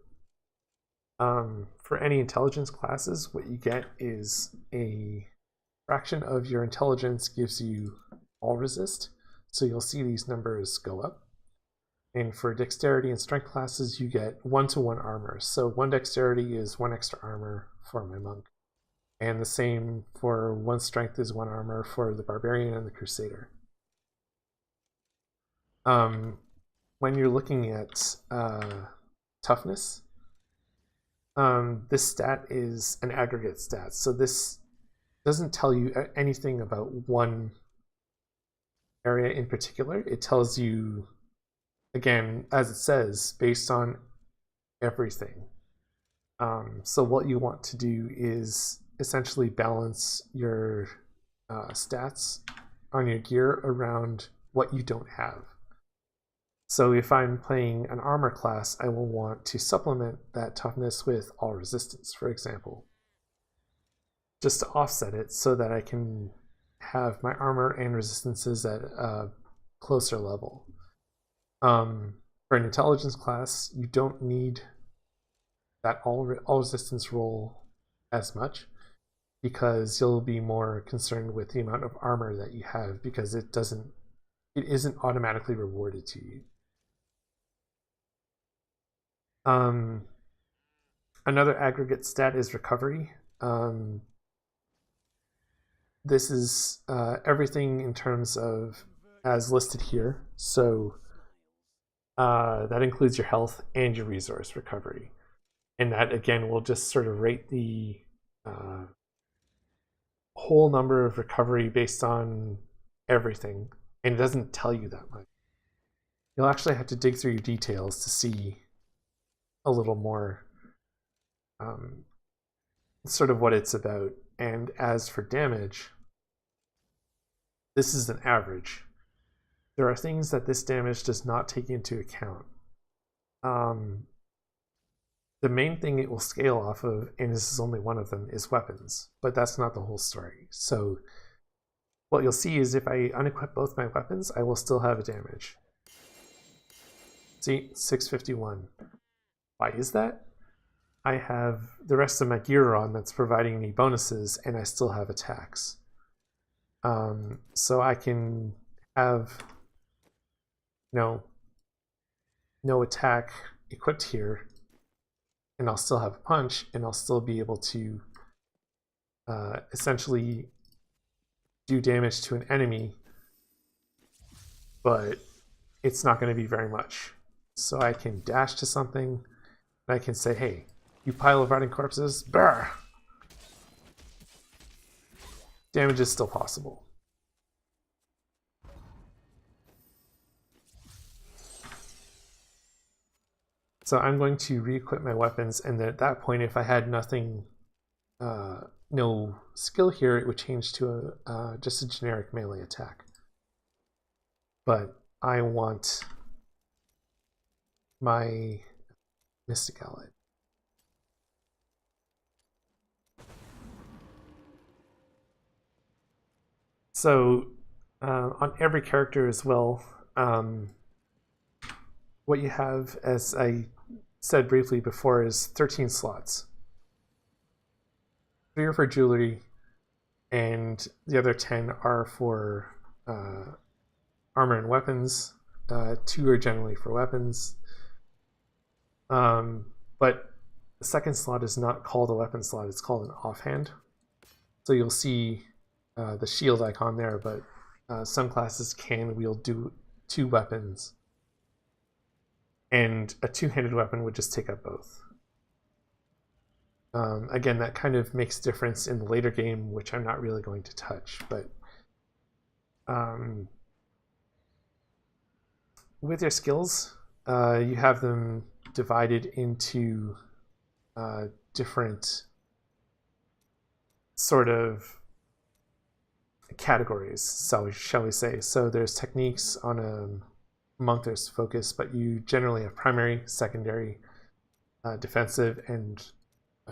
For any intelligence classes, what you get is a fraction of your intelligence gives you all resist, so you'll see these numbers go up. And for dexterity and strength classes, you get 1-to-1 armor. So 1 dexterity is 1 extra armor for my monk, and the same for 1 strength is 1 armor for the barbarian and the crusader. When you're looking at toughness, this stat is an aggregate stat, so this doesn't tell you anything about one area in particular. It tells you, again, as it says, based on everything. So what you want to do is essentially balance your stats on your gear around what you don't have. So if I'm playing an armor class, I will want to supplement that toughness with all resistance, for example, just to offset it so that I can have my armor and resistances at a closer level. For an intelligence class, you don't need that all resistance roll as much, because you'll be more concerned with the amount of armor that you have, because it isn't automatically rewarded to you. Another aggregate stat is recovery. This is everything in terms of as listed here. So that includes your health and your resource recovery. And that, again, will just sort of rate the whole number of recovery based on everything, and it doesn't tell you that much. You'll actually have to dig through your details to see a little more sort of what it's about. And as for damage, this is an average. There are things that this damage does not take into account. The main thing it will scale off of, and this is only one of them, is weapons, but that's not the whole story. So what you'll see is if I unequip both my weapons, I will still have a damage. See, 651. Why is that? I have the rest of my gear on that's providing me bonuses, and I still have attacks. So I can have no attack equipped here, and I'll still have a punch, and I'll still be able to essentially do damage to an enemy, but it's not going to be very much. So I can dash to something, and I can say, hey, you pile of rotting corpses, brr! Damage is still possible. So I'm going to re-equip my weapons, and then at that point, if I had nothing, no skill here, it would change to just a generic melee attack. But I want my Mystic Allied. So on every character as well, what you have, as I said briefly before, is 13 slots. 3 are for jewelry, and the other 10 are for armor and weapons. 2 are generally for weapons. But the second slot is not called a weapon slot, it's called an offhand. So you'll see the shield icon there, but some classes can wield 2 weapons. And a 2-handed weapon would just take up both. Again, that kind of makes a difference in the later game, which I'm not really going to touch. But with your skills, you have them divided into different sort of categories, so shall we say. So there's techniques. On a monk, there's focus, but you generally have primary, secondary, defensive, and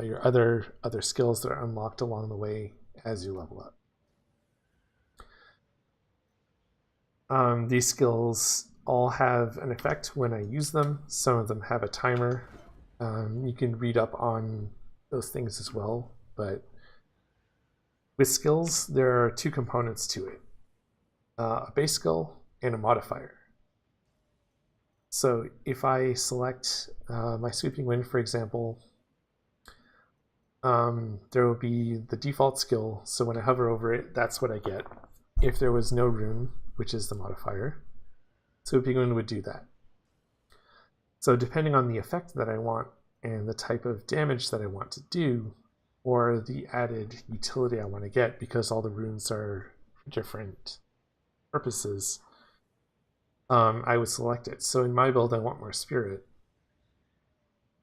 your other skills that are unlocked along the way as you level up. These skills all have an effect when I use them. Some of them have a timer. You can read up on those things as well, but with skills, there are 2 components to it. A base skill and a modifier. So if I select my Sweeping Wind, for example, there will be the default skill, so when I hover over it, that's what I get. If there was no rune, which is the modifier, Sweeping Wind would do that. So depending on the effect that I want and the type of damage that I want to do, or the added utility I want to get, because all the runes are for different purposes, I would select it. So in my build, I want more spirit.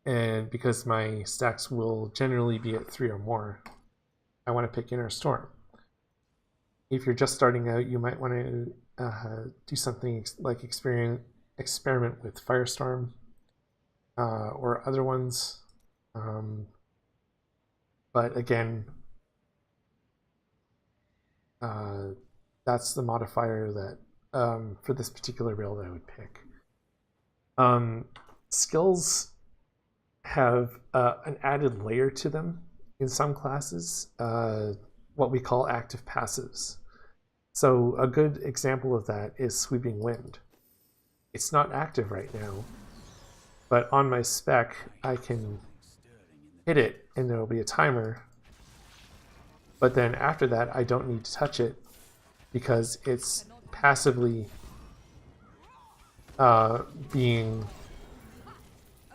And because my stacks will generally be at 3 or more, I want to pick Inner Storm. If you're just starting out, you might want to do something like experiment with Firestorm or other ones. But again, that's the modifier that for this particular build I would pick. Skills have an added layer to them in some classes, what we call active passives. So a good example of that is Sweeping Wind. It's not active right now, but on my spec I can hit it and there will be a timer, but then after that I don't need to touch it because it's passively being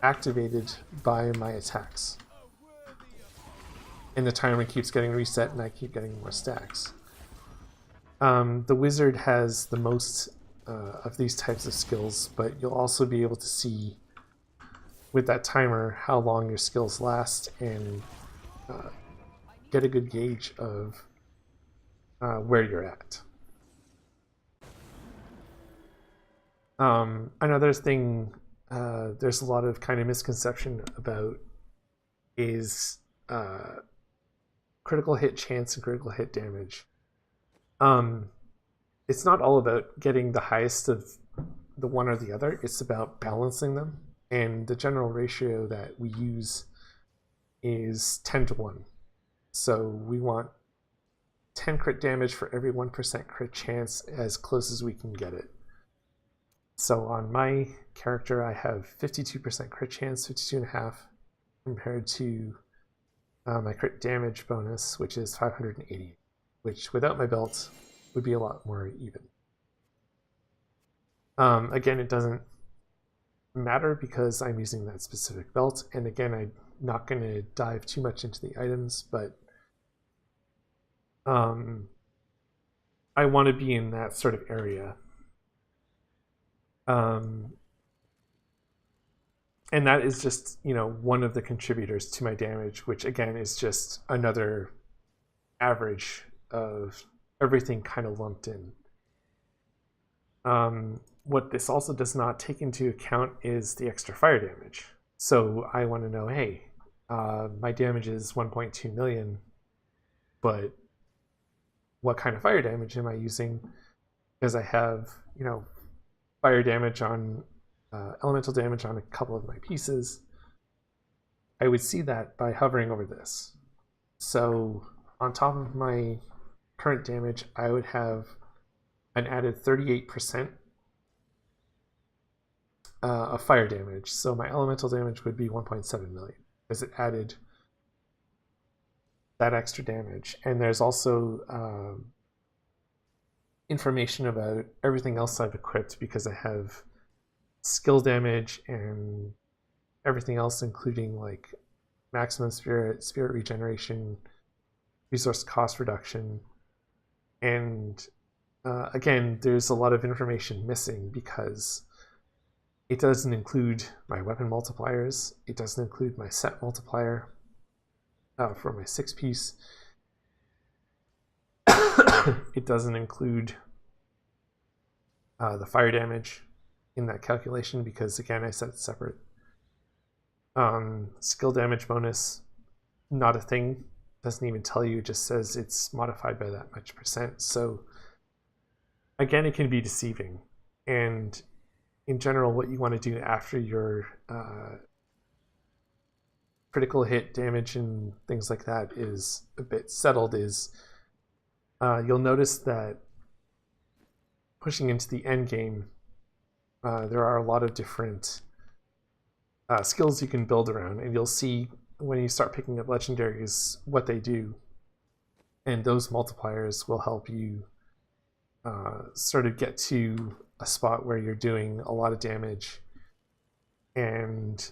activated by my attacks. and the timer keeps getting reset and I keep getting more stacks. The wizard has the most of these types of skills, but you'll also be able to see with that timer how long your skills last and get a good gauge of where you're at. Another thing there's a lot of kind of misconception about is critical hit chance and critical hit damage. It's not all about getting the highest of the one or the other. It's about balancing them. And the general ratio that we use is 10 to 1. So we want 10 crit damage for every 1% crit chance as close as we can get it. So on my character, I have 52% crit chance, 52.5, compared to my crit damage bonus, which is 580, which without my belt would be a lot more even. Again, it doesn't matter because I'm using that specific belt, and again, I'm not going to dive too much into the items, but I want to be in that sort of area. And that is just, one of the contributors to my damage, which again is just another average of everything kind of lumped in. What this also does not take into account is the extra fire damage. So I want to know, hey, my damage is 1.2 million, but what kind of fire damage am I using? Because I have, fire damage on elemental damage on a couple of my pieces. I would see that by hovering over this. So on top of my current damage, I would have an added 38% of fire damage. So my elemental damage would be 1.7 million because it added that extra damage. And there's also information about everything else I've equipped because I have skill damage and everything else, including like maximum spirit regeneration, resource cost reduction, and again, there's a lot of information missing because it doesn't include my weapon multipliers, it doesn't include my set multiplier for my 6-piece. It doesn't include the fire damage in that calculation because, again, I set it separate. Skill damage bonus, not a thing. Doesn't even tell you, it just says it's modified by that much percent. So, again, it can be deceiving. And in general, what you want to do after your critical hit damage and things like that is a bit settled is you'll notice that pushing into the end game, there are a lot of different skills you can build around, and you'll see when you start picking up legendaries what they do, and those multipliers will help you sort of get to a spot where you're doing a lot of damage, and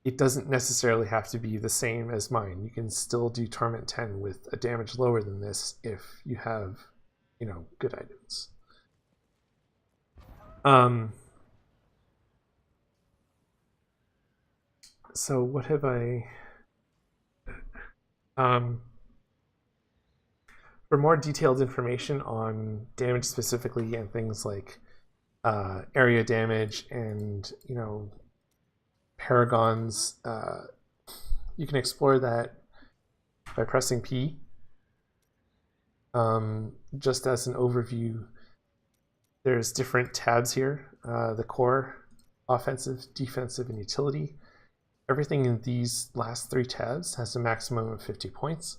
it doesn't necessarily have to be the same as mine. You can still do Torment 10 with a damage lower than this if you have, good items. So what have I... for more detailed information on damage specifically and things like area damage and, paragons, you can explore that by pressing P. Just as an overview, there's different tabs here. The core, offensive, defensive, and utility. Everything in these last 3 tabs has a maximum of 50 points.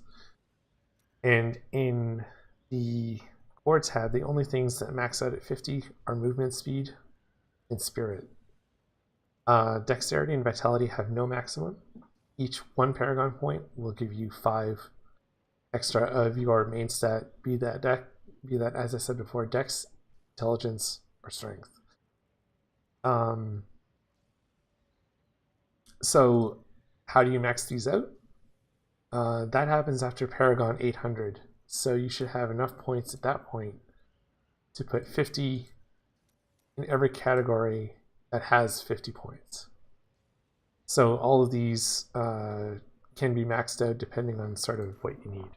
And in the core tab, the only things that max out at 50 are movement speed and spirit. Dexterity and vitality have no maximum. Each 1 paragon point will give you 5 extra of your main stat, be that, as I said before, dex, intelligence, or strength. So how do you max these out? that happens after Paragon 800. So you should have enough points at that point to put 50 in every category that has 50 points. So all of these can be maxed out depending on sort of what you need.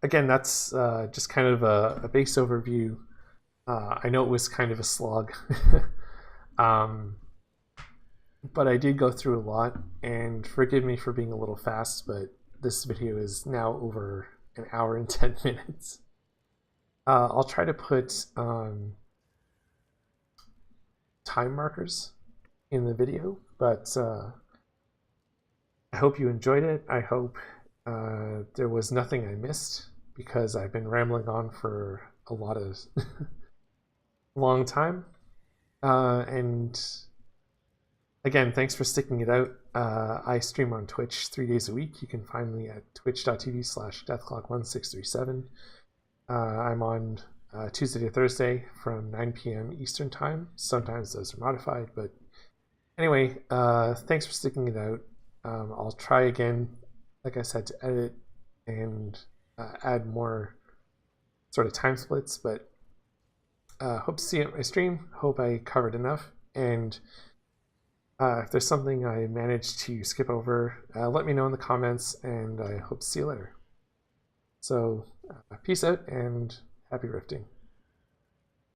Again, that's just kind of a base overview. I know it was kind of a slog, but I did go through a lot, and forgive me for being a little fast, but this video is now over an hour and 10 minutes. I'll try to put time markers in the video, but I hope you enjoyed it. I hope there was nothing I missed, because I've been rambling on for a lot of long time. And again, thanks for sticking it out. I stream on Twitch 3 days a week. You can find me at twitch.tv/deathclock1637. I'm on Tuesday to Thursday from 9 p.m. Eastern Time. Sometimes those are modified, but anyway, thanks for sticking it out. I'll try again, like I said, to edit and add more sort of time splits, but hope to see you at my stream. Hope I covered enough, and if there's something I managed to skip over, let me know in the comments, and I hope to see you later. So peace out and happy rifting.